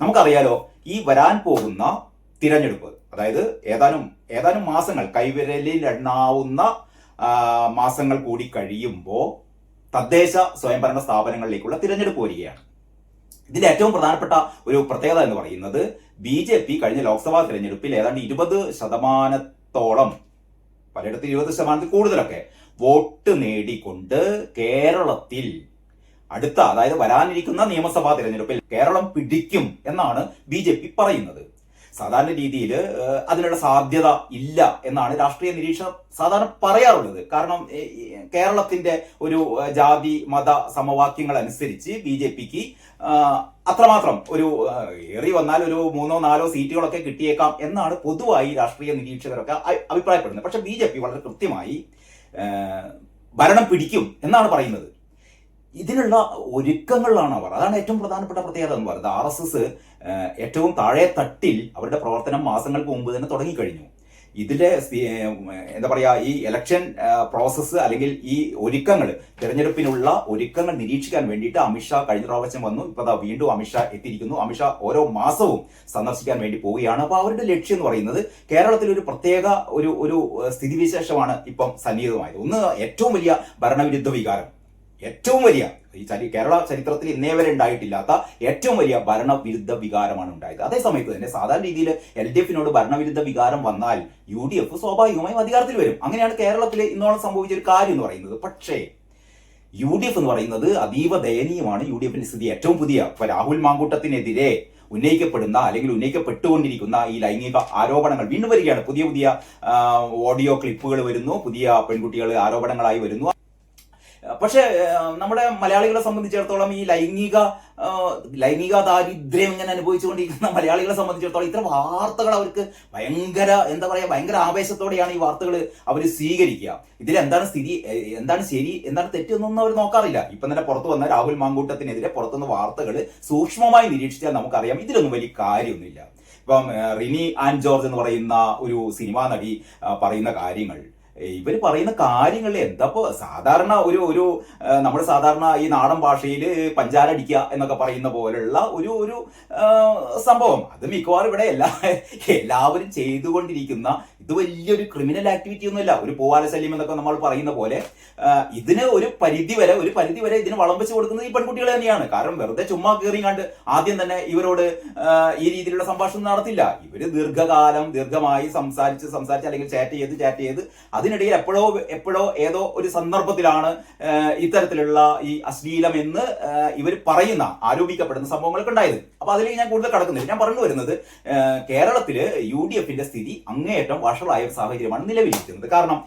നമുക്കറിയാലോ, ഈ വരാൻ പോകുന്ന തിരഞ്ഞെടുപ്പ്, അതായത് ഏതാനും മാസങ്ങൾ, കൈവിരലിൽ എണ്ണാവുന്ന മാസങ്ങൾ കൂടി കഴിയുമ്പോൾ തദ്ദേശ സ്വയംഭരണ സ്ഥാപനങ്ങളിലേക്കുള്ള തിരഞ്ഞെടുപ്പ് വരികയാണ്. ഇതിന്റെ ഏറ്റവും പ്രധാനപ്പെട്ട ഒരു പ്രത്യേകത എന്ന് പറയുന്നത്, BJP കഴിഞ്ഞ ലോക്സഭാ തിരഞ്ഞെടുപ്പിൽ ഏതാണ്ട് 20% പലയിടത്ത് 20% കൂടുതലൊക്കെ വോട്ട് നേടിക്കൊണ്ട് കേരളത്തിൽ അതായത് വരാനിരിക്കുന്ന നിയമസഭാ തിരഞ്ഞെടുപ്പിൽ കേരളം പിടിക്കും എന്നാണ് BJP പറയുന്നത്. സാധാരണ രീതിയിൽ അതിനുള്ള സാധ്യത ഇല്ല എന്നാണ് രാഷ്ട്രീയ നിരീക്ഷകർ സാധാരണ പറയാറുള്ളത്. കാരണം കേരളത്തിന്റെ ഒരു ജാതി മത സമവാക്യങ്ങൾ അനുസരിച്ച് BJPക്ക് അത്രമാത്രം ഒരു ഏറി വന്നാൽ ഒരു 3-4 സീറ്റുകളൊക്കെ കിട്ടിയേക്കാം എന്നാണ് പൊതുവായി രാഷ്ട്രീയ നിരീക്ഷകരൊക്കെ അഭിപ്രായപ്പെടുന്നത്. പക്ഷെ BJP വളരെ കൃത്യമായി ഭരണം പിടിക്കും എന്നാണ് പറയുന്നത്. ഇതിനുള്ള ഒരുക്കങ്ങളിലാണ് അവർ. അതാണ് ഏറ്റവും പ്രധാനപ്പെട്ട പ്രത്യേകത എന്ന് പറയുന്നത്. RSS ഏറ്റവും താഴെ തട്ടിൽ അവരുടെ പ്രവർത്തനം മാസങ്ങൾക്ക് മുമ്പ് തന്നെ തുടങ്ങിക്കഴിഞ്ഞു. ഇതിലെ എന്താ പറയാ, ഈ ഇലക്ഷൻ പ്രോസസ്സ് അല്ലെങ്കിൽ ഈ ഒരുക്കങ്ങൾ, തിരഞ്ഞെടുപ്പിനുള്ള ഒരുക്കങ്ങൾ നിരീക്ഷിക്കാൻ വേണ്ടിയിട്ട് അമിത്ഷാ കഴിഞ്ഞ പ്രാവശ്യം വന്നു. ഇപ്പൊ വീണ്ടും അമിത്ഷാ എത്തിയിരിക്കുന്നു. അമിത്ഷാ ഓരോ മാസവും സന്ദർശിക്കാൻ വേണ്ടി പോവുകയാണ്. അപ്പൊ അവരുടെ ലക്ഷ്യം എന്ന് പറയുന്നത് കേരളത്തിൽ ഒരു പ്രത്യേക ഒരു സ്ഥിതിവിശേഷമാണ് ഇപ്പം സന്നിഹിതമായത്. ഒന്ന്, ഏറ്റവും വലിയ ഭരണവിരുദ്ധ വികാരം, ഏറ്റവും വലിയ കേരള ചരിത്രത്തിൽ ഇന്നേ വരെ ഉണ്ടായിട്ടില്ലാത്ത ഏറ്റവും വലിയ ഭരണവിരുദ്ധ വികാരമാണ് ഉണ്ടായത്. അതേസമയത്ത് തന്നെ സാധാരണ രീതിയിൽ LDFിനോട് ഭരണവിരുദ്ധ വികാരം വന്നാൽ UDF സ്വാഭാവികമായും അധികാരത്തിൽ വരും. അങ്ങനെയാണ് കേരളത്തിൽ ഇന്നോളം സംഭവിച്ച ഒരു കാര്യം എന്ന് പറയുന്നത്. പക്ഷേ UDF എന്ന് പറയുന്നത് അതീവ ദയനീയമാണ്. UDFിന്റെ സ്ഥിതി ഏറ്റവും പുതിയ രാഹുൽ മാങ്കൂട്ടത്തിനെതിരെ ഉന്നയിക്കപ്പെടുന്ന അല്ലെങ്കിൽ ഉന്നയിക്കപ്പെട്ടുകൊണ്ടിരിക്കുന്ന ഈ ലൈംഗിക ആരോപണങ്ങൾ വീണ്ടും വരികയാണ്. പുതിയ ഓഡിയോ ക്ലിപ്പുകൾ വരുന്നു, പുതിയ പെൺകുട്ടികൾ ആരോപണങ്ങളായി വരുന്നു. പക്ഷെ നമ്മുടെ മലയാളികളെ സംബന്ധിച്ചിടത്തോളം ഈ ലൈംഗിക ദാരിദ്ര്യം ഇങ്ങനെ അനുഭവിച്ചുകൊണ്ടിരിക്കുന്ന മലയാളികളെ സംബന്ധിച്ചിടത്തോളം ഇത്തരം വാർത്തകൾ അവർക്ക് ഭയങ്കര ആവേശത്തോടെയാണ് ഈ വാർത്തകൾ അവർ സ്വീകരിക്കുക. ഇതിൽ എന്താണ് സ്ഥിതി, എന്താണ് ശരി, എന്താണ് തെറ്റെന്നൊന്നും അവർ നോക്കാറില്ല. ഇപ്പൊ തന്നെ പുറത്തു വന്ന രാഹുൽ മാങ്കൂട്ടത്തിനെതിരെ പുറത്തുനിന്ന് വാർത്തകൾ സൂക്ഷ്മമായി നിരീക്ഷിച്ചാൽ നമുക്കറിയാം ഇതിലൊന്നും വലിയ കാര്യമൊന്നുമില്ല. ഇപ്പം റിനി ആൻ ജോർജ് എന്ന് പറയുന്ന ഒരു സിനിമാ നടി പറയുന്ന കാര്യങ്ങൾ, ഇവർ പറയുന്ന കാര്യങ്ങളിൽ എന്താപ്പോ സാധാരണ ഒരു നമ്മൾ സാധാരണ ഈ നാടൻ ഭാഷയിൽ പഞ്ചാര അടിക്കുക എന്നൊക്കെ പറയുന്ന പോലുള്ള ഒരു സംഭവം, അത് മിക്കവാറും ഇവിടെ എല്ലാവരും ചെയ്തുകൊണ്ടിരിക്കുന്ന, ഇത് വലിയൊരു ക്രിമിനൽ ആക്ടിവിറ്റി ഒന്നുമില്ല. ഒരു പൂവാലശല്യം എന്നൊക്കെ നമ്മൾ പറയുന്ന പോലെ ഇതിന് ഒരു പരിധി വരെ ഇതിന് വളം വെച്ച് കൊടുക്കുന്നത് ഈ പെൺകുട്ടികൾ തന്നെയാണ്. കാരണം വെറുതെ ചുമ്മാ കയറി കണ്ട് ആദ്യം തന്നെ ഇവരോട് ഈ രീതിയിലുള്ള സംഭാഷണം നടത്തില്ല. ഇവര് ദീർഘമായി സംസാരിച്ച് അല്ലെങ്കിൽ ചാറ്റ് ചെയ്ത് അതിനിടയിൽ എപ്പോഴോ ഏതോ ഒരു സന്ദർഭത്തിലാണ് ഇത്തരത്തിലുള്ള ഈ അശ്ലീലം എന്ന് ഇവർ ആരോപിക്കപ്പെടുന്ന സംഭവങ്ങളൊക്കെ ഉണ്ടായത്. അപ്പൊ അതിലേക്ക് ഞാൻ കൂടുതൽ കടക്കുന്നില്ല. ഞാൻ പറഞ്ഞു വരുന്നത്, കേരളത്തില് UDFിന്റെ സ്ഥിതി അങ്ങേയറ്റം വഷളായ ഒരു സാഹചര്യമാണ് നിലവിലിരിക്കുന്നത്. കാരണം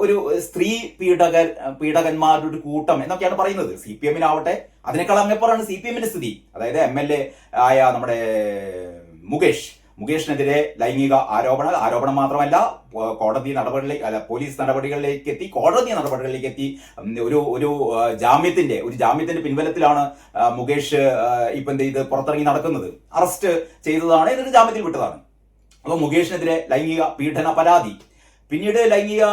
ഒരു സ്ത്രീ പീഡകന്മാരുടെ ഒരു കൂട്ടം എന്നൊക്കെയാണ് പറയുന്നത്. CPMനാവട്ടെ അതിനേക്കാൾ അങ്ങേപ്പുറമാണ് CPMന്റെ സ്ഥിതി. അതായത് MLA ആയ നമ്മുടെ മുകേഷിനെതിരെ ലൈംഗിക ആരോപണം മാത്രമല്ല, പോലീസ് നടപടികളിലേക്ക് എത്തി, കോടതി നടപടികളിലേക്ക് എത്തി. ഒരു ജാമ്യത്തിന്റെ പിൻബലത്തിലാണ് മുകേഷ് ഇപ്പൊ ഇത് പുറത്തിറങ്ങി നടക്കുന്നത്. അറസ്റ്റ് ചെയ്തതാണ്, എന്നിട്ട് ജാമ്യത്തിൽ വിട്ടതാണ്. അപ്പൊ മുകേഷിനെതിരെ ലൈംഗിക പീഡന പരാതി, പിന്നീട് ലൈംഗിക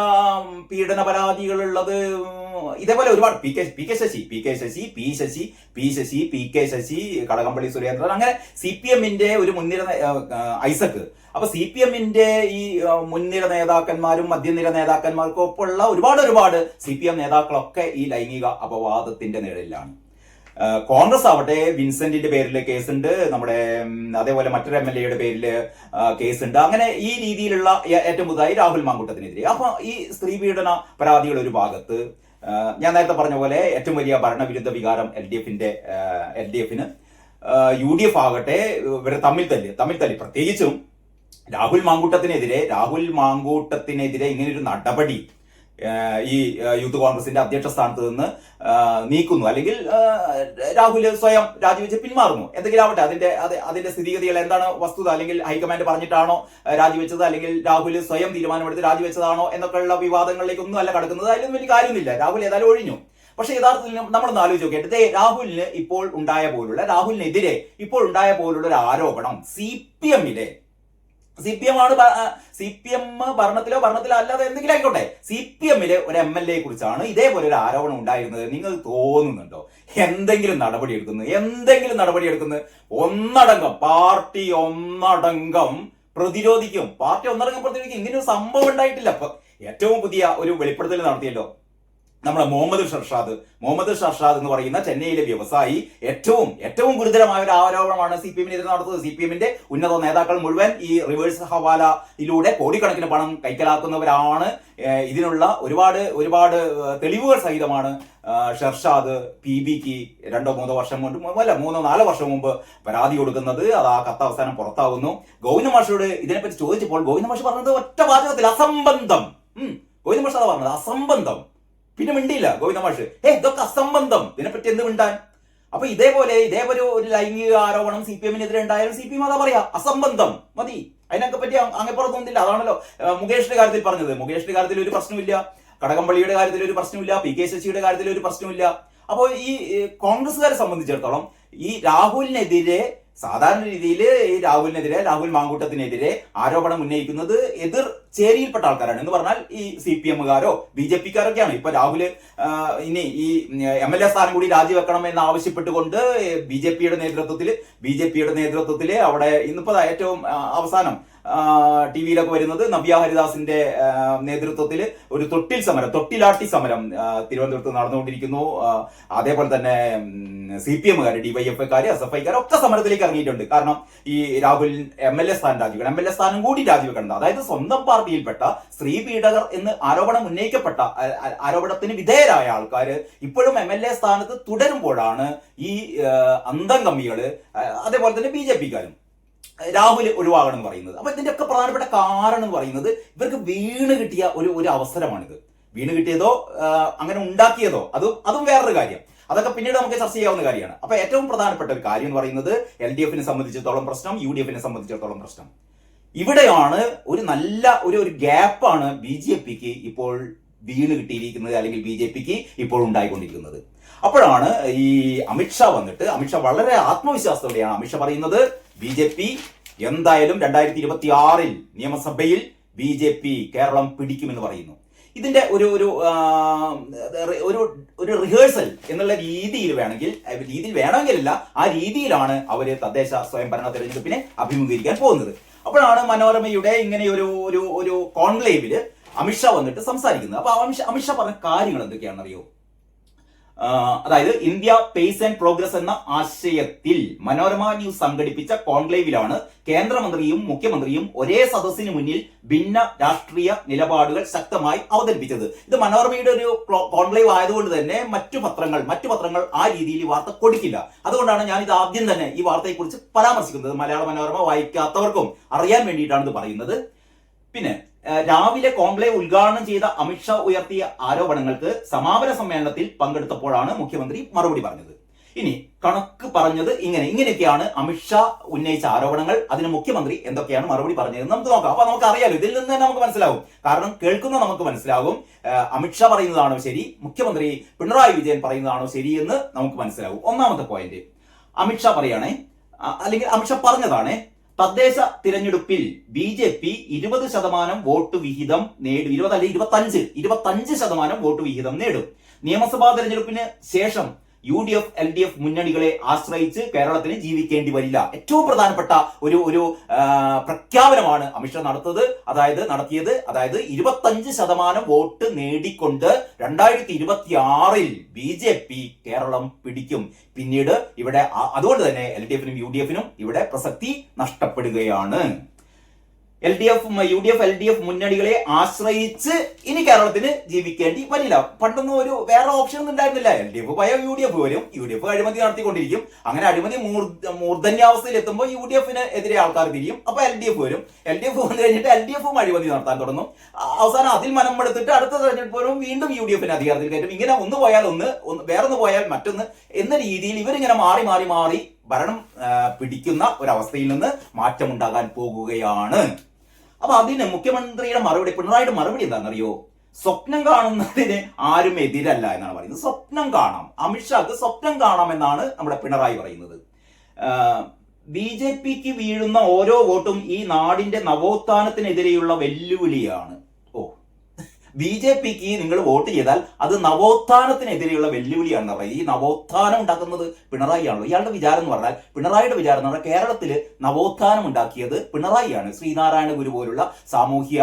പീഡന പരാതികളുള്ളത് ഇതേപോലെ ഒരുപാട് പി കെ ശശി, കടകംപള്ളി സുരേന്ദ്രൻ, അങ്ങനെ CPMന്റെ ഒരു മുൻനിര ഐസക്. അപ്പൊ CPMന്റെ ഈ മുൻനിര നേതാക്കന്മാരും മധ്യനിര നേതാക്കന്മാർക്കും ഒപ്പമുള്ള ഒരുപാട് CPM നേതാക്കളൊക്കെ ഈ ലൈംഗിക അപവാദത്തിന്റെ നിഴലിലാണ്. കോൺഗ്രസ് ആവട്ടെ, വിൻസെന്റിന്റെ പേരിൽ കേസുണ്ട്, നമ്മുടെ അതേപോലെ മറ്റൊരു MLAയുടെ പേരിൽ കേസുണ്ട്. അങ്ങനെ ഈ രീതിയിലുള്ള ഏറ്റവും പുതുതായി രാഹുൽ മാങ്കൂട്ടത്തിനെതിരെ. അപ്പൊ ഈ സ്ത്രീ പീഡന പരാതികൾ ഒരു ഭാഗത്ത്, ഞാൻ നേരത്തെ പറഞ്ഞ പോലെ ഏറ്റവും വലിയ ഭരണവിരുദ്ധ വികാരം LDFന്, UDF ആകട്ടെ ഇവരെ തമ്മിൽ തല്ലി പ്രത്യേകിച്ചും രാഹുൽ മാങ്കൂട്ടത്തിനെതിരെ ഇങ്ങനൊരു നടപടി ഈ യൂത്ത് കോൺഗ്രസിന്റെ അധ്യക്ഷ സ്ഥാനത്ത് നിന്ന് നീക്കുന്നു, അല്ലെങ്കിൽ രാഹുൽ സ്വയം രാജിവെച്ച് പിന്മാറുന്നു, എന്തെങ്കിലും ആവട്ടെ. അതിന്റെ സ്ഥിതിഗതികൾ എന്താണ് വസ്തുത, അല്ലെങ്കിൽ ഹൈക്കമാൻഡ് പറഞ്ഞിട്ടാണോ രാജിവെച്ചത്, അല്ലെങ്കിൽ രാഹുൽ സ്വയം തീരുമാനമെടുത്ത് രാജിവെച്ചതാണോ എന്നൊക്കെയുള്ള വിവാദങ്ങളിലേക്കൊന്നും അല്ല കടക്കുന്നത്. അതിലൊന്നും വലിയ കാര്യമൊന്നുമില്ല. രാഹുൽ ഏതായാലും ഒഴിഞ്ഞു. പക്ഷെ യഥാർത്ഥത്തിൽ നമ്മളൊന്ന് ആലോചിച്ച് നോക്കിയിട്ട് രാഹുലിനെതിരെ ഇപ്പോൾ ഉണ്ടായ പോലുള്ള ഒരു ആരോപണം CPMലെ CPM ആണ് CPM ഭരണത്തിലോ അല്ലാതെ എന്തെങ്കിലും ആയിക്കോട്ടെ, CPM-ലെ ഒരു MLA കുറിച്ചാണ് ഇതേപോലെ ഒരു ആരോപണം ഉണ്ടായിരുന്നത്. നിങ്ങൾ തോന്നുന്നുണ്ടോ എന്തെങ്കിലും നടപടി എടുക്കുന്നത്? പാർട്ടി ഒന്നടങ്കം പ്രതിരോധിക്കും. ഇങ്ങനെ ഒരു സംഭവം ഉണ്ടായിട്ടില്ല. അപ്പൊ ഏറ്റവും പുതിയ ഒരു വെളിപ്പെടുത്തൽ നടത്തിയല്ലോ നമ്മുടെ മുഹമ്മദ് ഷർഷാദ് എന്ന് പറയുന്ന ചെന്നൈയിലെ വ്യവസായി. ഏറ്റവും ഗുരുതരമായ ഒരു ആരോപണമാണ് CPM-നെതിരെ നടത്തുന്നത്. CPM-ന്റെ ഉന്നത നേതാക്കൾ മുഴുവൻ ഈ റിവേഴ്സ് ഹവാലയിലൂടെ കോടിക്കണക്കിന് പണം കൈക്കലാക്കുന്നവരാണ്. ഇതിനുള്ള ഒരുപാട് തെളിവുകൾ സഹിതമാണ് ഷർഷാദ് PBക്ക് 2-3 വർഷം മുമ്പ് 3-4 വർഷം മുമ്പ് പരാതി കൊടുക്കുന്നത്. അത് ആ കത്ത് അവസാനം പുറത്താവുന്നു. ഗോവിന്ദ മാഷോട് ഇതിനെപ്പറ്റി ചോദിച്ചപ്പോൾ ഗോവിന്ദ മാഷ് പറഞ്ഞത് ഒറ്റ വാചകത്തിൽ അസംബന്ധം. ഗോവിന്ദ മാഷ് അതാ പറഞ്ഞത്, അസംബന്ധം. പിന്നെ മിണ്ടിയില്ല ഗോവിന്ദ മാഷ്. ഇതൊക്കെ അസംബന്ധം, ഇതിനെപ്പറ്റി എന്ത് മിണ്ടാൻ? അപ്പൊ ഇതേപോലെ ഒരു ലൈംഗിക ആരോപണം CPM-നെതിരെ ഉണ്ടായാലും CPM അതാ പറയാ, അസംബന്ധം മതി, അതിനൊക്കെ പറ്റി അങ്ങപ്പുറത്തൊന്നുമില്ല. അതാണല്ലോ മുകേഷിന്റെ കാര്യത്തിൽ പറഞ്ഞത്. മുകേഷിന്റെ കാര്യത്തിൽ ഒരു പ്രശ്നമില്ല, കടകംപള്ളിയുടെ കാര്യത്തിൽ ഒരു പ്രശ്നമില്ല, PK ശശിയുടെ കാര്യത്തിൽ ഒരു പ്രശ്നമില്ല. അപ്പോൾ ഈ കോൺഗ്രസ്സുകാരെ സംബന്ധിച്ചിടത്തോളം ഈ രാഹുലിനെതിരെ സാധാരണ രീതിയിൽ രാഹുൽ മാങ്കൂട്ടത്തിനെതിരെ ആരോപണം ഉന്നയിക്കുന്നത് എതിർ ചേരിയിൽപ്പെട്ട ആൾക്കാരാണ്. എന്ന് പറഞ്ഞാൽ ഈ CPM-കാരോ BJP-കാരൊക്കെയാണ്. ഇപ്പൊ രാഹുല് ഇനി ഈ MLA സ്ഥാനം കൂടി രാജിവെക്കണം എന്ന് ആവശ്യപ്പെട്ടുകൊണ്ട് BJP-യുടെ നേതൃത്വത്തില് അവിടെ ഇന്നിപ്പോ ഏറ്റവും അവസാനം TV-യിലൊക്കെ വരുന്നത് നവ്യ ഹരിദാസിന്റെ നേതൃത്വത്തിൽ ഒരു തൊട്ടിലാട്ടി സമരം തിരുവനന്തപുരത്ത് നടന്നുകൊണ്ടിരിക്കുന്നു. അതേപോലെ തന്നെ CPM-കാര്, DYFI-കാര്, SFI-കാര് ഒക്കെ സമരത്തിലേക്ക് ഇറങ്ങിയിട്ടുണ്ട്. കാരണം ഈ രാഹുൽ MLA സ്ഥാനം കൂടി രാജിവെക്കണം. അതായത് സ്വന്തം പാർട്ടിയിൽപ്പെട്ട സ്ത്രീ പീഡകർ എന്ന് ആരോപണത്തിന് വിധേയരായ ആൾക്കാര് ഇപ്പോഴും MLA സ്ഥാനത്ത് തുടരുമ്പോഴാണ് ഈ അന്തംഗമ്മികള് അതേപോലെ തന്നെ BJP-കാരും രാഹുൽ ഒഴിവാകണം എന്ന് പറയുന്നത്. അപ്പൊ ഇതിന്റെ ഒക്കെ പ്രധാനപ്പെട്ട കാരണം എന്ന് പറയുന്നത് ഇവർക്ക് വീണ് കിട്ടിയ ഒരു അവസരമാണിത്. വീണ് കിട്ടിയതോ അങ്ങനെ ഉണ്ടാക്കിയതോ അതും വേറൊരു കാര്യം. അതൊക്കെ പിന്നീട് നമുക്ക് ചർച്ച ചെയ്യാവുന്ന കാര്യമാണ്. അപ്പൊ ഏറ്റവും പ്രധാനപ്പെട്ട ഒരു കാര്യം എന്ന് പറയുന്നത് LDF-നെ സംബന്ധിച്ചിടത്തോളം പ്രശ്നം, UDF-നെ സംബന്ധിച്ചിടത്തോളം പ്രശ്നം. ഇവിടെയാണ് ഒരു ഗ്യാപ്പാണ് BJP-ക്ക് ഇപ്പോൾ വീണ് കിട്ടിയിരിക്കുന്നത്, അല്ലെങ്കിൽ BJP-ക്ക് ഇപ്പോൾ ഉണ്ടായിക്കൊണ്ടിരിക്കുന്നത്. അപ്പോഴാണ് ഈ അമിത്ഷാ വളരെ ആത്മവിശ്വാസത്തോടെയാണ് അമിത്ഷാ പറയുന്നത്, BJP എന്തായാലും 2026 നിയമസഭയിൽ BJP കേരളം പിടിക്കുമെന്ന് പറയുന്നു. ഇതിന്റെ ഒരു റിഹേഴ്സൽ എന്നുള്ള രീതിയിൽ വേണമെങ്കിലല്ല, ആ രീതിയിലാണ് അവര് തദ്ദേശ സ്വയംഭരണ തെരഞ്ഞെടുപ്പിനെ അഭിമുഖീകരിക്കാൻ പോകുന്നത്. അപ്പോഴാണ് മനോരമയുടെ ഇങ്ങനെ ഒരു കോൺക്ലേവില് അമിത്ഷാ വന്നിട്ട് സംസാരിക്കുന്നത്. അപ്പൊ അമിത്ഷാ പറഞ്ഞ കാര്യങ്ങൾ എന്തൊക്കെയാണെന്നറിയോ? അതായത് ഇന്ത്യ പേസ് ആൻഡ് പ്രോഗ്രസ് എന്ന ആശയത്തിൽ മനോരമ ന്യൂസ് സംഘടിപ്പിച്ച കോൺക്ലേവിലാണ് കേന്ദ്രമന്ത്രിയും മുഖ്യമന്ത്രിയും ഒരേ സദസ്സിന് മുന്നിൽ ഭിന്ന രാഷ്ട്രീയ നിലപാടുകൾ ശക്തമായി അവതരിപ്പിച്ചത്. ഇത് മനോരമയുടെ ഒരു കോൺക്ലേവ് ആയതുകൊണ്ട് തന്നെ മറ്റു പത്രങ്ങൾ ആ രീതിയിൽ വാർത്ത കൊടുക്കില്ല. അതുകൊണ്ടാണ് ഞാൻ ഇത് ആദ്യം തന്നെ ഈ വാർത്തയെക്കുറിച്ച് പരാമർശിക്കുന്നത്. മലയാള മനോരമ വായിക്കാത്തവർക്കും അറിയാൻ വേണ്ടിയിട്ടാണ് ഇത് പറയുന്നത്. പിന്നെ രാവിലെ കോൺക്ലേവ് ഉദ്ഘാടനം ചെയ്ത അമിത്ഷാ ഉയർത്തിയ ആരോപണങ്ങൾക്ക് സമാപന സമ്മേളനത്തിൽ പങ്കെടുത്തപ്പോഴാണ് മുഖ്യമന്ത്രി മറുപടി പറഞ്ഞത്. ഇനി കണക്ക് പറഞ്ഞത് ഇങ്ങനെയൊക്കെയാണ് അമിത്ഷാ ഉന്നയിച്ച ആരോപണങ്ങൾ. അതിന് മുഖ്യമന്ത്രി എന്തൊക്കെയാണ് മറുപടി പറഞ്ഞതെന്ന് നമുക്ക് നോക്കാം. അപ്പൊ നമുക്ക് അറിയാലോ, ഇതിൽ നിന്ന് തന്നെ നമുക്ക് മനസ്സിലാവും. കാരണം കേൾക്കുന്ന നമുക്ക് മനസ്സിലാകും അമിത്ഷാ പറയുന്നതാണോ ശരി, മുഖ്യമന്ത്രി പിണറായി വിജയൻ പറയുന്നതാണോ ശരി എന്ന് നമുക്ക് മനസ്സിലാവും. ഒന്നാമത്തെ പോയിന്റ്, അമിത്ഷാ പറഞ്ഞതാണ്, തദ്ദേശ തിരഞ്ഞെടുപ്പിൽ BJP 20% വോട്ട് വിഹിതം നേടും. 25% വോട്ട് വിഹിതം നേടും. നിയമസഭാ തെരഞ്ഞെടുപ്പിന് ശേഷം UDF LDF മുന്നണികളെ ആശ്രയിച്ച് കേരളത്തിന് ജീവിക്കേണ്ടി വരില്ല. ഏറ്റവും പ്രധാനപ്പെട്ട ഒരു പ്രഖ്യാപനമാണ് അമിത്ഷാ നടത്തിയത്. അതായത് 25% വോട്ട് നേടിക്കൊണ്ട് 2026 BJP കേരളം പിടിക്കും. പിന്നീട് ഇവിടെ അതുകൊണ്ട് തന്നെ LDF-നും UDF-നും ഇവിടെ പ്രസക്തി നഷ്ടപ്പെടുകയാണ്. UDF LDF മുന്നണികളെ ആശ്രയിച്ച് ഇനി കേരളത്തിന് ജീവിക്കേണ്ടി വരില്ല. പണ്ടൊന്നും വേറെ ഓപ്ഷൻ ഒന്നും ഉണ്ടായിരുന്നില്ല. LDF പോയാൽ UDF വരും, UDF അഴിമതി നടത്തിക്കൊണ്ടിരിക്കും. അങ്ങനെ അഴിമതി മൂർധന്യാവസ്ഥയിൽ എത്തുമ്പോൾ UDF-ന് എതിരെ ആൾക്കാർ തിരിയും. അപ്പൊ LDF വരും. LDF വന്നു കഴിഞ്ഞിട്ട് LDF-ഉം അഴിമതി നടത്താൻ തുടങ്ങും. അവസാനം അതിൽ മനമെടുത്തിട്ട് അടുത്ത തെരഞ്ഞെടുപ്പ് വരും, വീണ്ടും UDF-ന് അധികാരത്തിൽ കയറ്റും. ഇങ്ങനെ ഒന്ന് പോയാൽ വേറൊന്ന് പോയാൽ മറ്റൊന്ന് എന്ന രീതിയിൽ ഇവരിങ്ങനെ മാറി ഭരണം പിടിക്കുന്ന ഒരവസ്ഥയിൽ നിന്ന് മാറ്റമുണ്ടാകാൻ പോകുകയാണ്. അപ്പൊ അതിന് മുഖ്യമന്ത്രിയുടെ പിണറായിയുടെ മറുപടി എന്താണെന്നറിയോ? സ്വപ്നം കാണുന്നതിന് ആരും എതിരല്ല എന്നാണ് പറയുന്നത്. സ്വപ്നം കാണാം, അമിത്ഷാക്ക് സ്വപ്നം കാണാം എന്നാണ് നമ്മുടെ പിണറായി പറയുന്നത്. BJPക്ക് വീഴുന്ന ഓരോ വോട്ടും ഈ നാടിന്റെ നവോത്ഥാനത്തിനെതിരെയുള്ള വെല്ലുവിളിയാണ്. BJPക്ക് നിങ്ങൾ വോട്ട് ചെയ്താൽ അത് നവോത്ഥാനത്തിനെതിരെയുള്ള വെല്ലുവിളിയാണെന്ന് പറയുന്നത്. ഈ നവോത്ഥാനം ഉണ്ടാക്കുന്നത് പിണറായിയാണല്ലോ. ഇയാളുടെ വിചാരം എന്ന് പറഞ്ഞാൽ, പിണറായിയുടെ വിചാരം എന്ന് പറഞ്ഞാൽ കേരളത്തിൽ നവോത്ഥാനം ഉണ്ടാക്കിയത് പിണറായിയാണ്. ശ്രീനാരായണ ഗുരു പോലുള്ള സാമൂഹ്യ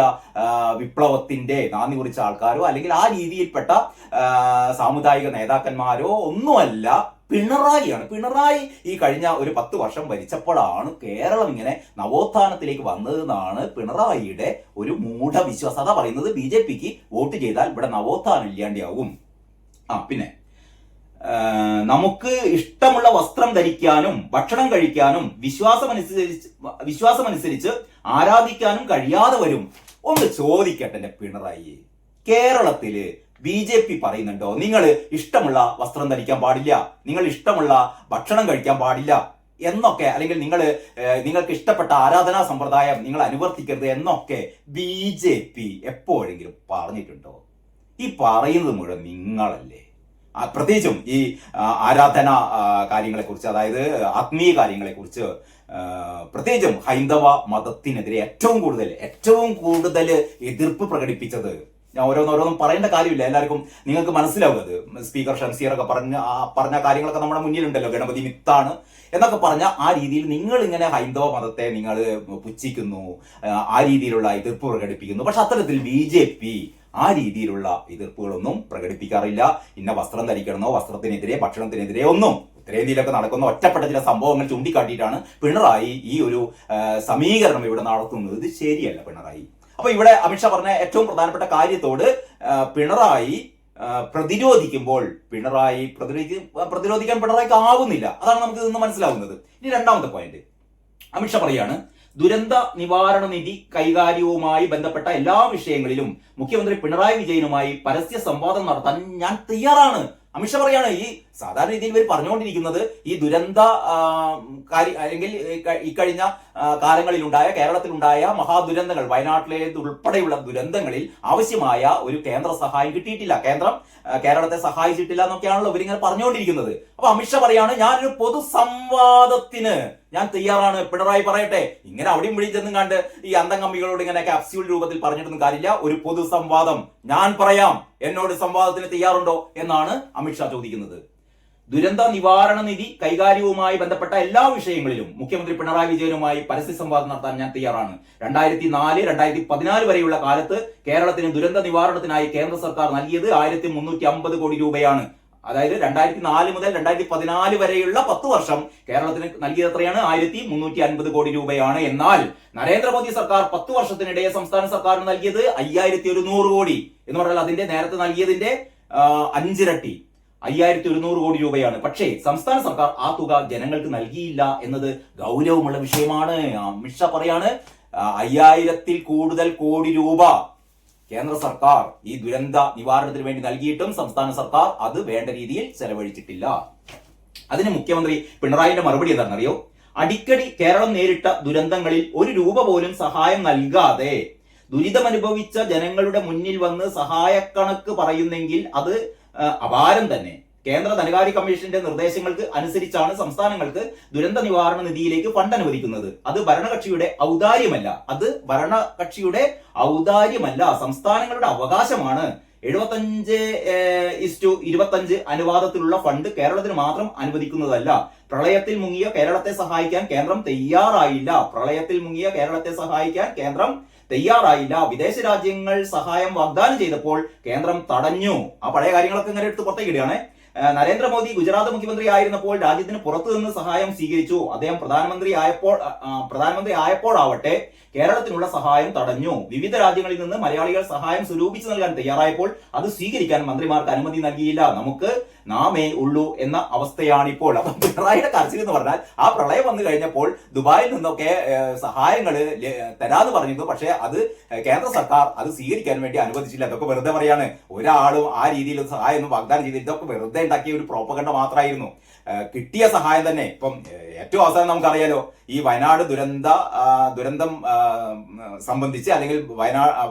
വിപ്ലവത്തിന്റെ നാന്ദി കുറിച്ച ആൾക്കാരോ അല്ലെങ്കിൽ ആ രീതിയിൽപ്പെട്ട സാമുദായിക നേതാക്കന്മാരോ ഒന്നുമല്ല, പിണറായിയാണ്. പിണറായി ഈ കഴിഞ്ഞ ഒരു 10 വർഷം ഭരിച്ചപ്പോഴാണ് കേരളം ഇങ്ങനെ നവോത്ഥാനത്തിലേക്ക് വന്നതെന്നാണ് പിണറായിയുടെ ഒരു മൂഢവിശ്വാസം. അതാ പറയുന്നത് BJPക്ക് വോട്ട് ചെയ്താൽ ഇവിടെ നവോത്ഥാനം ഇല്ലാണ്ടാവും. പിന്നെ നമുക്ക് ഇഷ്ടമുള്ള വസ്ത്രം ധരിക്കാനും ഭക്ഷണം കഴിക്കാനും വിശ്വാസമനുസരിച്ച് ആരാധിക്കാനും കഴിയാതെ വരും. ഒന്ന് ചോദിക്കട്ടെ എന്റെ പിണറായി, കേരളത്തില് BJP പറയുന്നുണ്ടോ നിങ്ങൾ ഇഷ്ടമുള്ള വസ്ത്രം ധരിക്കാൻ പാടില്ല, നിങ്ങൾ ഇഷ്ടമുള്ള ഭക്ഷണം കഴിക്കാൻ പാടില്ല എന്നൊക്കെ, അല്ലെങ്കിൽ നിങ്ങൾക്ക് ഇഷ്ടപ്പെട്ട ആരാധനാ സമ്പ്രദായം നിങ്ങൾ അനുവർത്തിക്കരുത് എന്നൊക്കെ BJP എപ്പോഴെങ്കിലും പറഞ്ഞിട്ടുണ്ടോ? ഈ പറയുന്നത് മുഴുവൻ നിങ്ങളല്ലേ. പ്രത്യേകിച്ചും ഈ ആരാധന കാര്യങ്ങളെക്കുറിച്ച്, അതായത് ആത്മീയ കാര്യങ്ങളെക്കുറിച്ച്, പ്രത്യേകിച്ചും ഹൈന്ദവ മതത്തിനെതിരെ ഏറ്റവും കൂടുതൽ എതിർപ്പ് പ്രകടിപ്പിച്ചത്, ഞാൻ ഓരോന്നും പറയേണ്ട കാര്യമില്ല, എല്ലാവർക്കും നിങ്ങൾക്ക് മനസ്സിലാവുന്നത്. സ്പീക്കർ ഷംസീറൊക്കെ പറഞ്ഞ കാര്യങ്ങളൊക്കെ നമ്മുടെ മുന്നിലുണ്ടല്ലോ. ഗണപതി മിത്താണ് എന്നൊക്കെ പറഞ്ഞ ആ രീതിയിൽ നിങ്ങൾ ഇങ്ങനെ ഹൈന്ദവ മതത്തെ നിങ്ങൾ പുച്ഛിക്കുന്നു, ആ രീതിയിലുള്ള എതിർപ്പ് പ്രകടിപ്പിക്കുന്നു. പക്ഷെ അത്തരത്തിൽ BJP ആ രീതിയിലുള്ള എതിർപ്പുകളൊന്നും പ്രകടിപ്പിക്കാറില്ല. ഇന്ന വസ്ത്രം ധരിക്കണമെന്നോ വസ്ത്രത്തിനെതിരെ ഭക്ഷണത്തിനെതിരെ ഒന്നും. ഉത്തരേന്ത്യയിലൊക്കെ നടക്കുന്ന ഒറ്റപ്പെട്ട ചില സംഭവങ്ങൾ ചൂണ്ടിക്കാട്ടിയിട്ടാണ് പിണറായി ഈ ഒരു സമീകരണം ഇവിടെ നടത്തുന്നത്. ഇത് ശരിയല്ല പിണറായി. അപ്പൊ ഇവിടെ അമിത്ഷാ പറഞ്ഞ ഏറ്റവും പ്രധാനപ്പെട്ട കാര്യത്തോട് പിണറായി പ്രതിരോധിക്കുമ്പോൾ പ്രതിരോധിക്കാൻ പിണറായിക്ക് ആവുന്നില്ല. അതാണ് നമുക്ക് ഇന്ന് മനസ്സിലാവുന്നത്. ഇനി രണ്ടാമത്തെ പോയിന്റ്, അമിത്ഷാ പറയാണ് ദുരന്ത നിവാരണ നിധി കൈകാര്യവുമായി ബന്ധപ്പെട്ട എല്ലാ വിഷയങ്ങളിലും മുഖ്യമന്ത്രി പിണറായി വിജയനുമായി പരസ്യ സംവാദം നടത്താൻ ഞാൻ തയ്യാറാണ്. അമിത്ഷാ പറയാണ്, ഈ സാധാരണ രീതിയിൽ ഇവർ പറഞ്ഞുകൊണ്ടിരിക്കുന്നത് ഈ ദുരന്ത അല്ലെങ്കിൽ ഇക്കഴിഞ്ഞ കാലങ്ങളിലുണ്ടായ കേരളത്തിലുണ്ടായ മഹാദുരന്തങ്ങൾ, വയനാട്ടിലേത് ഉൾപ്പെടെയുള്ള ദുരന്തങ്ങളിൽ ആവശ്യമായ ഒരു കേന്ദ്ര സഹായം കിട്ടിയിട്ടില്ല, കേന്ദ്രം കേരളത്തെ സഹായിച്ചിട്ടില്ല എന്നൊക്കെയാണല്ലോ ഇവരിങ്ങനെ പറഞ്ഞുകൊണ്ടിരിക്കുന്നത്. അപ്പൊ അമിത്ഷാ പറയാണ് ഞാനൊരു പൊതുസംവാദത്തിന് ഞാൻ തയ്യാറാണ്. പിണറായി പറയട്ടെ, ഇങ്ങനെ അവിടെയും വിളി ചെന്നും കണ്ട് ഈ അന്തംകമ്മികളോട് ഇങ്ങനെ ക്യാപ്സ്യൂൾ രൂപത്തിൽ പറഞ്ഞിട്ടൊന്നും കാര്യമില്ല. ഒരു പൊതുസംവാദം ഞാൻ പറയാം, എന്നോട് സംവാദത്തിന് തയ്യാറുണ്ടോ എന്നാണ് അമിത്ഷാ ചോദിക്കുന്നത്. ദുരന്ത നിവാരണ നിധി കൈകാര്യവുമായി ബന്ധപ്പെട്ട എല്ലാ വിഷയങ്ങളിലും മുഖ്യമന്ത്രി പിണറായി വിജയനുമായി പരസ്യ സംവാദം നടത്താൻ ഞാൻ തയ്യാറാണ്. 2004-2014 വരെയുള്ള കാലത്ത് കേരളത്തിന് ദുരന്ത നിവാരണത്തിനായി കേന്ദ്ര സർക്കാർ നൽകിയത് 1350 കോടി രൂപയാണ്. അതായത് 2004 മുതൽ 2014 വരെയുള്ള 10 വർഷം കേരളത്തിന് നൽകിയത് എത്രയാണ്? 1350 കോടി രൂപയാണ്. എന്നാൽ നരേന്ദ്രമോദി സർക്കാർ 10 വർഷത്തിനിടെ സംസ്ഥാന സർക്കാരിന് നൽകിയത് 5100 കോടി എന്ന് പറഞ്ഞാൽ അതിന്റെ നേരത്തെ നൽകിയതിന്റെ 5 ഇരട്ടി 5100 കോടി രൂപയാണ്. പക്ഷേ സംസ്ഥാന സർക്കാർ ആ തുക ജനങ്ങൾക്ക് നൽകിയില്ല എന്നത് ഗൗരവമുള്ള വിഷയമാണ്. അമിത്ഷാ പറയാണ് 5000-ൽ കൂടുതൽ കോടി രൂപ കേന്ദ്ര സർക്കാർ ഈ ദുരന്ത നിവാരണത്തിന് വേണ്ടി നൽകിയിട്ടും സംസ്ഥാന സർക്കാർ അത് വേണ്ട രീതിയിൽ ചെലവഴിച്ചിട്ടില്ല. അതിന് മുഖ്യമന്ത്രി പിണറായിയുടെ മറുപടി എന്താണെന്നറിയോ? അടിക്കടി കേരളം നേരിട്ട ദുരന്തങ്ങളിൽ 1 രൂപ പോലും സഹായം നൽകാതെ ദുരിതമനുഭവിച്ച ജനങ്ങളുടെ മുന്നിൽ വന്ന് സഹായക്കണക്ക് പറയുന്നെങ്കിൽ അത് അപാരം തന്നെ. കേന്ദ്ര ധനകാര്യ കമ്മീഷന്റെ നിർദ്ദേശങ്ങൾക്ക് അനുസരിച്ചാണ് സംസ്ഥാനങ്ങൾക്ക് ദുരന്ത നിവാരണ നിധിയിലേക്ക് ഫണ്ട് അനുവദിക്കുന്നത്. അത് ഭരണകക്ഷിയുടെ ഔദാര്യമല്ല, സംസ്ഥാനങ്ങളുടെ അവകാശമാണ്. 75:25 അനുപാതത്തിലുള്ള ഫണ്ട് കേരളത്തിന് മാത്രം അനുവദിക്കുന്നതല്ല. പ്രളയത്തിൽ മുങ്ങിയ കേരളത്തെ സഹായിക്കാൻ കേന്ദ്രം തയ്യാറായില്ല. വിദേശ രാജ്യങ്ങൾ സഹായം വാഗ്ദാനം ചെയ്തപ്പോൾ കേന്ദ്രം തടഞ്ഞു. ആ പഴയ കാര്യങ്ങളൊക്കെ ഇങ്ങനെ എടുത്ത് പുറത്തേക്ക് ഇടുകയാണ്. നരേന്ദ്രമോദി ഗുജറാത്ത് മുഖ്യമന്ത്രി ആയിരുന്നപ്പോൾ രാജ്യത്തിന് പുറത്തു നിന്ന് സഹായം സ്വീകരിച്ചു. അദ്ദേഹം പ്രധാനമന്ത്രി ആയപ്പോഴാവട്ടെ കേരളത്തിനുള്ള സഹായം തടഞ്ഞു. വിവിധ രാജ്യങ്ങളിൽ നിന്ന് മലയാളികൾ സഹായം സ്വരൂപിച്ചു നൽകാൻ തയ്യാറായപ്പോൾ അത് സ്വീകരിക്കാൻ മന്ത്രിമാർക്ക് അനുമതി നൽകിയില്ല. നമുക്ക് നാമേ ഉള്ളൂ എന്ന അവസ്ഥയാണിപ്പോൾ. അപ്പൊ പിണറായിയുടെ കരച്ചിൽ എന്ന് പറഞ്ഞാൽ ആ പ്രളയം വന്നു കഴിഞ്ഞപ്പോൾ ദുബായിൽ നിന്നൊക്കെ സഹായങ്ങൾ തരാന്ന് പറഞ്ഞിരുന്നു. പക്ഷെ അത് കേന്ദ്ര സർക്കാർ അത് സ്വീകരിക്കാൻ വേണ്ടി അനുവദിച്ചില്ല. അതൊക്കെ വെറുതെ പറയാണ്. ഒരാളും ആ രീതിയിൽ സഹായം ഒന്നും വാഗ്ദാനം ചെയ്തിട്ട് ഇതൊക്കെ വെറുതെ ഉണ്ടാക്കിയ ഒരു പ്രോപ്പഗണ്ട മാത്രമായിരുന്നു. കിട്ടിയ സഹായം തന്നെ ഇപ്പം ഏറ്റവും അവസാനം നമുക്കറിയാലോ, ഈ വയനാട് ദുരന്തം സംബന്ധിച്ച്, അല്ലെങ്കിൽ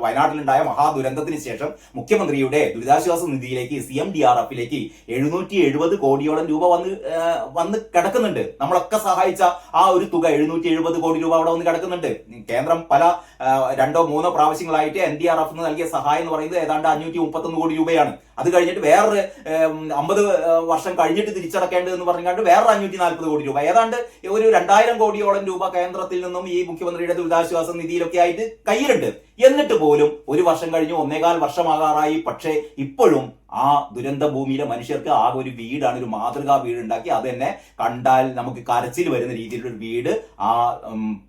വയനാട്ടിലുണ്ടായ മഹാദുരന്തത്തിന് ശേഷം മുഖ്യമന്ത്രിയുടെ ദുരിതാശ്വാസ നിധിയിലേക്ക് CMDRFിലേക്ക് 770 കോടിയോളം രൂപ വന്ന് കിടക്കുന്നുണ്ട്. നമ്മളൊക്കെ സഹായിച്ച ആ ഒരു തുക 770 കോടി രൂപ അവിടെ വന്ന് കിടക്കുന്നുണ്ട്. കേന്ദ്രം പല 2-3 പ്രാവശ്യങ്ങളായിട്ട് NDRF നൽകിയ സഹായം എന്ന് പറയുന്നത് ഏതാണ്ട് 531 കോടി രൂപയാണ്. അത് കഴിഞ്ഞിട്ട് വേറൊരു 50 വർഷം കഴിഞ്ഞിട്ട് തിരിച്ചടക്കേണ്ടത് എന്ന് പറഞ്ഞാണ്ട് വേറെ 540 കോടി രൂപ, ഏതാണ്ട് ഒരു 2000 കോടിയോളം രൂപ കേന്ദ്രത്തിൽ നിന്നും ഈ മുഖ്യമന്ത്രിയുടെ ദുരിതാശ്വാസ നിധിയിലൊക്കെ ആയിട്ട് കയ്യിലുണ്ട്. എന്നിട്ട് പോലും ഒരു വർഷം കഴിഞ്ഞു, 1.25 വർഷമാകാറായി. പക്ഷേ ഇപ്പോഴും ആ ദുരന്ത ഭൂമിയിലെ മനുഷ്യർക്ക് ആകെ ഒരു വീടാണ്, ഒരു മാതൃകാ വീട് ഉണ്ടാക്കി, അത് തന്നെ കണ്ടാൽ നമുക്ക് കരച്ചിൽ വരുന്ന രീതിയിലുള്ള ഒരു വീട്, ആ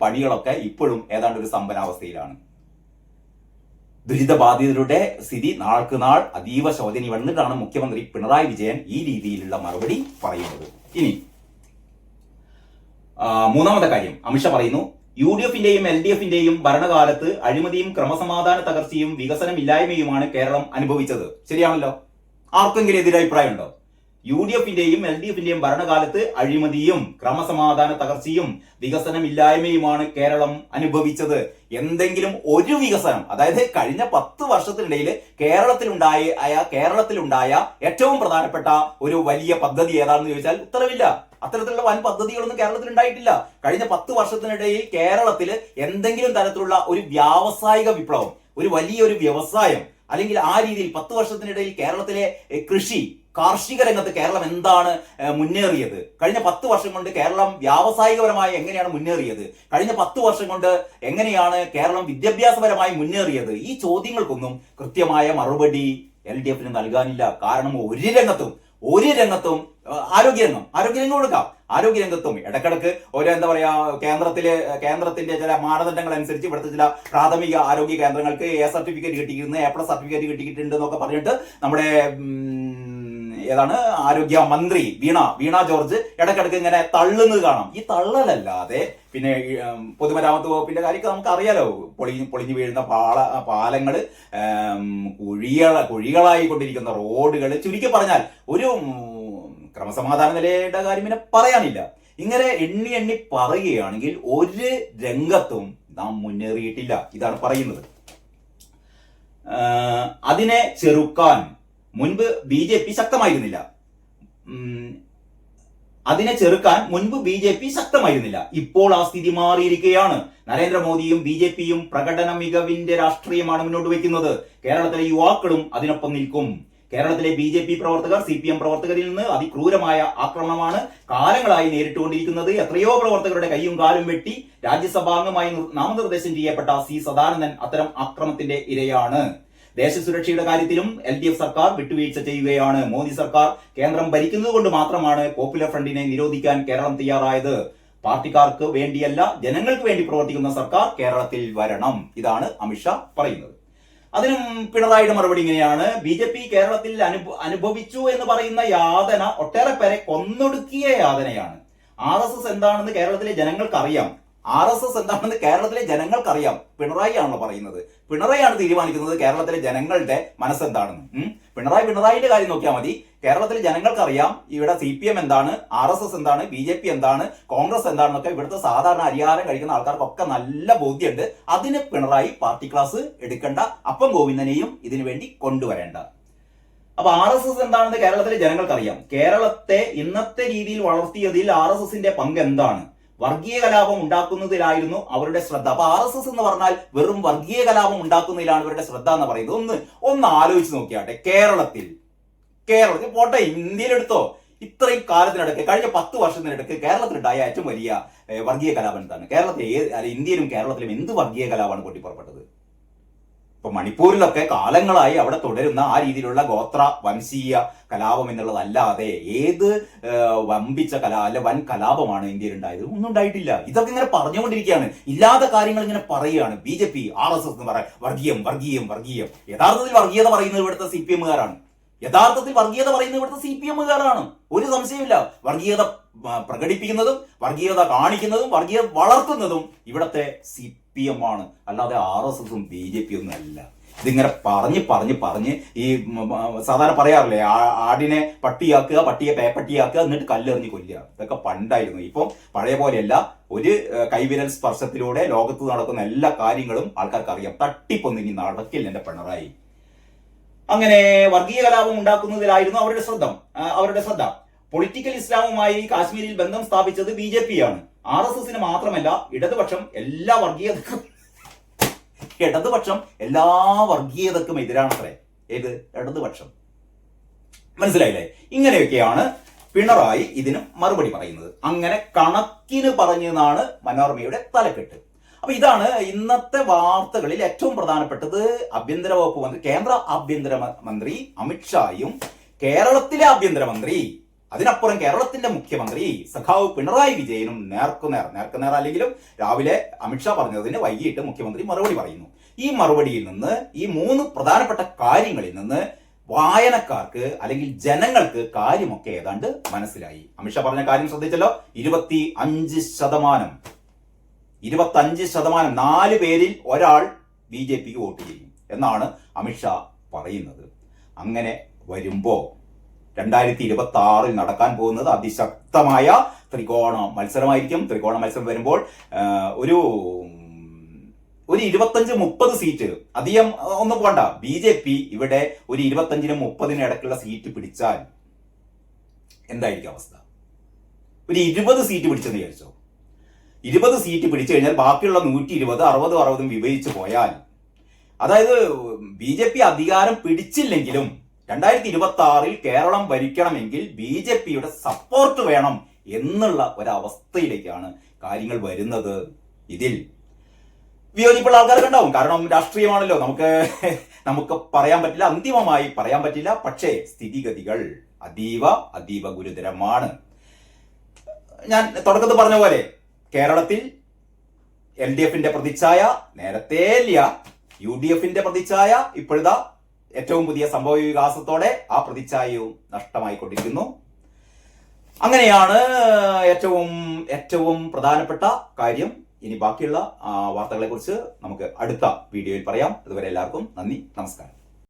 പണികളൊക്കെ ഇപ്പോഴും ഏതാണ്ട് ഒരു സ്തംഭനാവസ്ഥയിലാണ്. ദുരിതബാധിതരുടെ സ്ഥിതി നാൾക്ക് നാൾ അതീവ ശോചനീയം. എന്നിട്ടാണ് മുഖ്യമന്ത്രി പിണറായി വിജയൻ ഈ രീതിയിലുള്ള മറുപടി പറയുന്നത്. ഇനി മൂന്നാമത്തെ കാര്യം, അമിത്ഷാ പറയുന്നു, UDFന്റെയും LDFന്റെയും ഭരണകാലത്ത് അഴിമതിയും ക്രമസമാധാന തകർച്ചയും വികസനമില്ലായ്മയുമാണ് കേരളം അനുഭവിച്ചത്. ശരിയാണല്ലോ? ആർക്കെങ്കിലും എതിരഭിപ്രായം ഉണ്ടോ? UDFന്റെയും LDFന്റെയും ഭരണകാലത്ത് അഴിമതിയും ക്രമസമാധാന തകർച്ചയും വികസനമില്ലായ്മയും കേരളം അനുഭവിച്ചത്. എന്തെങ്കിലും ഒരു വികസനം, അതായത് കഴിഞ്ഞ 10 വർഷത്തിനിടയിൽ കേരളത്തിലുണ്ടായ ഏറ്റവും പ്രധാനപ്പെട്ട ഒരു വലിയ പദ്ധതി ഏതാണെന്ന് ചോദിച്ചാൽ ഉത്തരവില്ല. അത്തരത്തിലുള്ള വൻ പദ്ധതികളൊന്നും കേരളത്തിൽ ഉണ്ടായിട്ടില്ല. കഴിഞ്ഞ 10 വർഷത്തിനിടയിൽ കേരളത്തിൽ എന്തെങ്കിലും തരത്തിലുള്ള ഒരു വ്യാവസായിക വിപ്ലവം, ഒരു വലിയൊരു വ്യവസായം, അല്ലെങ്കിൽ ആ രീതിയിൽ 10 വർഷത്തിനിടയിൽ കേരളത്തിലെ കാർഷിക രംഗത്ത് കേരളം എന്താണ് മുന്നേറിയത്? കഴിഞ്ഞ 10 വർഷം കൊണ്ട് കേരളം വ്യാവസായികപരമായി എങ്ങനെയാണ് മുന്നേറിയത്? കഴിഞ്ഞ 10 വർഷം കൊണ്ട് എങ്ങനെയാണ് കേരളം വിദ്യാഭ്യാസപരമായി മുന്നേറിയത്? ഈ ചോദ്യങ്ങൾക്കൊന്നും കൃത്യമായ മറുപടി LDFന് നൽകാനില്ല. കാരണം ഒരു രംഗത്തും ആരോഗ്യരംഗം കൊടുക്കാം. ആരോഗ്യരംഗത്തും ഇടക്കിടക്ക് ഒരു കേന്ദ്രത്തിന്റെ ചില മാനദണ്ഡങ്ങൾ അനുസരിച്ച് ഇവിടുത്തെ ചില പ്രാഥമിക ആരോഗ്യ കേന്ദ്രങ്ങൾക്ക് A സർട്ടിഫിക്കറ്റ് കിട്ടിയിരുന്നു, A+ സർട്ടിഫിക്കറ്റ് കിട്ടിയിട്ടുണ്ട് എന്നൊക്കെ പറഞ്ഞിട്ട് നമ്മുടെ ആരോഗ്യ മന്ത്രി വീണ ജോർജ് ഇടക്കിടക്ക് ഇങ്ങനെ തള്ളുന്നത് കാണാം. ഈ തള്ളലല്ലാതെ പിന്നെ പൊതുമരാമത്ത് വകുപ്പിന്റെ കാര്യമൊക്കെ നമുക്ക് അറിയാലോ. പൊളിഞ്ഞു വീഴുന്ന പാലങ്ങള്, കുഴികളായി കൊണ്ടിരിക്കുന്ന റോഡുകൾ, ചുരുക്കി പറഞ്ഞാൽ ഒരു ക്രമസമാധാന നിലയുടെ കാര്യം പിന്നെ പറയാനില്ല. ഇങ്ങനെ എണ്ണി പറയുകയാണെങ്കിൽ ഒരു രംഗത്തും നാം മുന്നേറിയിട്ടില്ല. ഇതാണ് പറയുന്നത്. അതിനെ ചെറുക്കാൻ മുൻപ് BJP ശക്തമായിരുന്നില്ല. ഇപ്പോൾ ആ സ്ഥിതി മാറിയിരിക്കുകയാണ്. നരേന്ദ്രമോദിയും BJPയും പ്രകടന മികവിന്റെ രാഷ്ട്രീയമാണ് മുന്നോട്ട് വയ്ക്കുന്നത്. കേരളത്തിലെ യുവാക്കളും അതിനൊപ്പം നിൽക്കും. കേരളത്തിലെ BJP പ്രവർത്തകർ CPM പ്രവർത്തകരിൽ നിന്ന് അതിക്രൂരമായ ആക്രമണമാണ് കാലങ്ങളായി നേരിട്ടുകൊണ്ടിരിക്കുന്നത്. എത്രയോ പ്രവർത്തകരുടെ കൈയും കാലും വെട്ടി രാജ്യസഭാംഗമായി നാമനിർദ്ദേശം ചെയ്യപ്പെട്ട C സദാനന്ദൻ അത്തരം ആക്രമണത്തിന്റെ ഇരയാണ്. ദേശസുരക്ഷയുടെ കാര്യത്തിലും LDF സർക്കാർ വിട്ടുവീഴ്ച ചെയ്യുകയാണ്. മോദി സർക്കാർ കേന്ദ്രം ഭരിക്കുന്നത് കൊണ്ട് മാത്രമാണ് പോപ്പുലർ ഫ്രണ്ടിനെ നിരോധിക്കാൻ കേരളം തയ്യാറായത്. പാർട്ടിക്കാർക്ക് വേണ്ടിയല്ല, ജനങ്ങൾക്ക് വേണ്ടി പ്രവർത്തിക്കുന്ന സർക്കാർ കേരളത്തിൽ വരണം. ഇതാണ് അമിത്ഷാ പറയുന്നത്. അതിനും പിണറായിയുടെ മറുപടി ഇങ്ങനെയാണ്: BJP കേരളത്തിൽ അനുഭവിച്ചു എന്ന് പറയുന്ന യാതന ഒട്ടേറെ പേരെ കൊന്നൊടുക്കിയ യാതനയാണ്. RSS എന്താണെന്ന് കേരളത്തിലെ ജനങ്ങൾക്കറിയാം. പിണറായി ആണല്ലോ പറയുന്നത്. പിണറായിയാണ് തീരുമാനിക്കുന്നത് കേരളത്തിലെ ജനങ്ങളുടെ മനസ്സെന്താണെന്ന്. പിണറായിയുടെ കാര്യം നോക്കിയാൽ മതി. കേരളത്തിലെ ജനങ്ങൾക്കറിയാം ഇവിടെ CPM എന്താണ്, RSS എന്താണ്, BJP എന്താണ്, കോൺഗ്രസ് എന്താണെന്നൊക്കെ ഇവിടുത്തെ സാധാരണ അരിയാരം കഴിക്കുന്ന ആൾക്കാർക്കൊക്കെ നല്ല ബോധ്യമുണ്ട്. അതിന് പിണറായി പാർട്ടി ക്ലാസ് എടുക്കേണ്ട, അപ്പം ഗോവിന്ദനെയും ഇതിനു വേണ്ടി കൊണ്ടുവരേണ്ട. അപ്പൊ RSS എന്താണെന്ന് കേരളത്തിലെ ജനങ്ങൾക്കറിയാം. കേരളത്തെ ഇന്നത്തെ രീതിയിൽ വളർത്തിയതിൽ RSSന്റെ പങ്ക് എന്താണ്? വർഗീയ കലാപം ഉണ്ടാക്കുന്നതിലായിരുന്നു അവരുടെ ശ്രദ്ധ. അപ്പൊ RSS എന്ന് പറഞ്ഞാൽ വെറും വർഗീയ കലാപം ഉണ്ടാക്കുന്നതിലാണ് ഇവരുടെ ശ്രദ്ധ എന്ന് പറയുന്നത്. ഒന്ന് ആലോചിച്ച് നോക്കിയാട്ടെ. കേരളത്തിൽ പോട്ടെ, ഇന്ത്യയിലെടുത്തോ, ഇത്രയും കാലത്തിനിടയ്ക്ക് കഴിഞ്ഞ 10 വർഷത്തിനിടയ്ക്ക് കേരളത്തിലുണ്ടായ ഏറ്റവും വലിയ വർഗീയ കലാപം എന്താണ്? ഇന്ത്യയിലും കേരളത്തിലും എന്ത് വർഗീയ കലാപമാണ് പൊട്ടിപ്പുറപ്പെട്ടത്? ഇപ്പൊ മണിപ്പൂരിലൊക്കെ കാലങ്ങളായി അവിടെ തുടരുന്ന ആ രീതിയിലുള്ള ഗോത്ര വംശീയ കലാപം എന്നുള്ളതല്ലാതെ ഏത് വമ്പിച്ച വൻ കലാപമാണ് ഇന്ത്യയിൽ ഉണ്ടായത്? ഒന്നും ഉണ്ടായിട്ടില്ല. ഇതൊക്കെ ഇങ്ങനെ പറഞ്ഞുകൊണ്ടിരിക്കുകയാണ്, ഇല്ലാത്ത കാര്യങ്ങൾ ഇങ്ങനെ പറയുകയാണ്. BJP RSS എന്ന് പറയാം, വർഗീയം. യഥാർത്ഥത്തിൽ വർഗീയത പറയുന്നത് ഇവിടുത്തെ CPMകാരാണ്. ഒരു സംശയമില്ല. വർഗീയത പ്രകടിപ്പിക്കുന്നതും വർഗീയത കാണിക്കുന്നതും വർഗീയത വളർത്തുന്നതും ഇവിടത്തെ CPM ആണ്, അല്ലാതെ RSSും BJP ഒന്നും അല്ല. ഇതിങ്ങനെ പറഞ്ഞ് ഈ സാധാരണ പറയാറില്ലേ, ആടിനെ പട്ടിയാക്കുക, പട്ടിയെ പേപ്പട്ടിയാക്കുക, എന്നിട്ട് കല്ലെറിഞ്ഞ് കൊല്ലുക. ഇതൊക്കെ പണ്ടായിരുന്നു. ഇപ്പം പഴയ പോലെയല്ല. ഒരു കൈവിരൽ സ്പർശത്തിലൂടെ ലോകത്ത് നടക്കുന്ന എല്ലാ കാര്യങ്ങളും ആൾക്കാർക്ക് അറിയാം. തട്ടിപ്പൊന്നും ഇനി നടക്കില്ല എന്റെ പിണറായി. അങ്ങനെ വർഗീയ കലാപം ഉണ്ടാക്കുന്നതിലായിരുന്നു അവരുടെ ശ്രദ്ധ. പൊളിറ്റിക്കൽ ഇസ്ലാമുമായി കാശ്മീരിൽ ബന്ധം സ്ഥാപിച്ചത് BJP ആണ്. RSSന് മാത്രമല്ല, ഇടതുപക്ഷം എല്ലാ വർഗീയതക്കും എതിരാണത്രേ. ഏത് ഇടതുപക്ഷം? മനസ്സിലായില്ലേ? ഇങ്ങനെയൊക്കെയാണ് പിണറായി ഇതിന് മറുപടി പറയുന്നത്. അങ്ങനെ കണക്കിന് പറഞ്ഞെന്നാണ് മനോരമയുടെ തലക്കെട്ട്. അപ്പൊ ഇതാണ് ഇന്നത്തെ വാർത്തകളിൽ ഏറ്റവും പ്രധാനപ്പെട്ടത്. ആഭ്യന്തര വകുപ്പ് മന്ത്രി, കേന്ദ്ര ആഭ്യന്തര മന്ത്രി അമിത്ഷായും കേരളത്തിലെ ആഭ്യന്തരമന്ത്രി, അതിനപ്പുറം കേരളത്തിന്റെ മുഖ്യമന്ത്രി സഖാവ് പിണറായി വിജയനും നേർക്കുനേർ അല്ലെങ്കിലും രാവിലെ അമിത്ഷാ പറഞ്ഞതിന് വൈകിട്ട് മുഖ്യമന്ത്രി മറുപടി പറയുന്നു. ഈ മറുപടിയിൽ നിന്ന്, ഈ 3 പ്രധാനപ്പെട്ട കാര്യങ്ങളിൽ നിന്ന് വായനക്കാർക്ക് അല്ലെങ്കിൽ ജനങ്ങൾക്ക് കാര്യമൊക്കെ ഏതാണ്ട് മനസ്സിലായി. അമിത്ഷാ പറഞ്ഞ കാര്യം ശ്രദ്ധിച്ചല്ലോ. 25% 4 പേരിൽ ഒരാൾ BJPക്ക് വോട്ട് ചെയ്യും എന്നാണ് അമിത്ഷാ പറയുന്നത്. അങ്ങനെ വരുമ്പോ 2026 നടക്കാൻ പോകുന്നത് അതിശക്തമായ ത്രികോണ മത്സരമായിരിക്കും. ത്രികോണ മത്സരം വരുമ്പോൾ ഒരു 25-30 സീറ്റ്, അധികം ഒന്നും പോണ്ട, BJP ഇവിടെ ഒരു 25-30 ഇടയ്ക്കുള്ള സീറ്റ് പിടിച്ചാൽ എന്തായിരിക്കും അവസ്ഥ? ഒരു 20 സീറ്റ് പിടിച്ചെന്ന് വിചാരിച്ചോ. 20 സീറ്റ് പിടിച്ചു കഴിഞ്ഞാൽ ബാക്കിയുള്ള 120 60 വിഭജിച്ചു പോയാൽ, അതായത് BJP അധികാരം പിടിച്ചില്ലെങ്കിലും 2026 കേരളം ഭരിക്കണമെങ്കിൽ BJPയുടെ സപ്പോർട്ട് വേണം എന്നുള്ള ഒരവസ്ഥയിലേക്കാണ് കാര്യങ്ങൾ വരുന്നത്. ഇതിൽ വിയോജിപ്പുള്ള ആൾക്കാരൊക്കെ ഉണ്ടാവും. കാരണം രാഷ്ട്രീയമാണല്ലോ, നമുക്ക് പറയാൻ പറ്റില്ല, അന്തിമമായി പറയാൻ പറ്റില്ല. പക്ഷേ സ്ഥിതിഗതികൾ അതീവ ഗുരുതരമാണ്. ഞാൻ തുടക്കത്തിൽ പറഞ്ഞ പോലെ കേരളത്തിൽ LDFന്റെ പ്രതിച്ഛായ നേരത്തെ ഇല്ല, UDFന്റെ പ്രതിച്ഛായ ഇപ്പോഴത്തെ ഏറ്റവും പുതിയ സംഭവ വികാസത്തോടെ ആ പ്രതിച്ഛായവും നഷ്ടമായിക്കൊണ്ടിരിക്കുന്നു. അങ്ങനെയാണ് ഏറ്റവും പ്രധാനപ്പെട്ട കാര്യം. ഇനി ബാക്കിയുള്ള വാർത്തകളെ കുറിച്ച് നമുക്ക് അടുത്ത വീഡിയോയിൽ പറയാം. അതുവരെ എല്ലാവർക്കും നന്ദി, നമസ്കാരം.